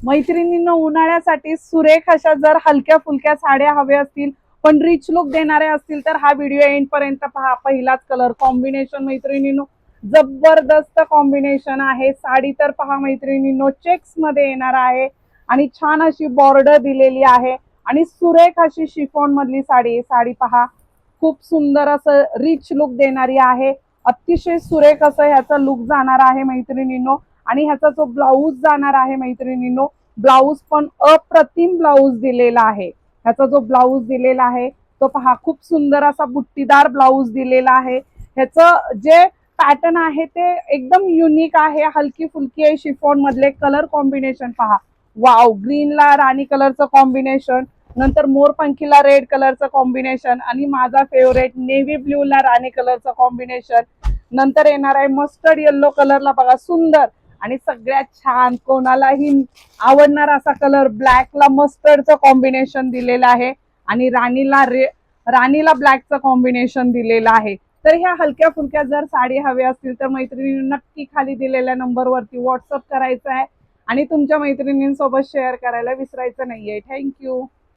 मैत्रिणींना उन्हाळ्यासाठी सुरेख अशा जर हलक्या फुलक्या साड्या हव्या असतील पण रिच लुक देणाऱ्या असतील तर हा व्हिडिओ एंड पर्यंत पहा। पहिलाच कलर कॉम्बिनेशन मैत्रिणींनो जबरदस्त कॉम्बिनेशन आहे। साडी तर पहा मैत्रिणींनो चेक्स मध्ये येणार आहे आणि छान अशी बॉर्डर दिलेली आहे आणि सुरेख अशी शिफॉन मधली साडी। साडी पहा खूप सुंदर असं रिच लुक देणारी आहे। अतिशय सुरेख असं ह्याचा लुक जाणार आहे मैत्रिणींनो आणि ह्याचा जो ब्लाऊज जाणार आहे मैत्रिणींनो ब्लाऊज पण अप्रतिम ब्लाऊज दिलेला आहे। ह्याचा जो ब्लाऊज दिलेला आहे तो पहा खूप सुंदर असा बुट्टीदार ब्लाऊज दिलेला आहे। ह्याचं जे पॅटर्न आहे ते एकदम युनिक आहे, हलकी फुलकी आहे शिफॉन मधले। कलर कॉम्बिनेशन पहा, वाव, ग्रीनला राणी कलरचं कॉम्बिनेशन, नंतर मोरपंखीला रेड कलरचं कॉम्बिनेशन आणि माझा फेवरेट नेव्ही ब्ल्यू ला राणी कलरचं कॉम्बिनेशन, नंतर येणार आहे मस्टर्ड येल्लो कलरला बघा सुंदर आणि सगळ्यात छान कोणालाही आवडणार असा कलर ब्लॅकला मस्टर्डचं कॉम्बिनेशन दिलेलं आहे आणि राणीला ब्लॅकचं कॉम्बिनेशन दिलेलं आहे। तर ह्या हलक्या फुलक्या जर साडी हव्या असतील तर मैत्रिणी नक्की खाली दिलेल्या नंबरवरती व्हॉट्सअप करायचं आहे आणि तुमच्या मैत्रिणींसोबत शेअर करायला विसरायचं नाहीये। थँक्यू।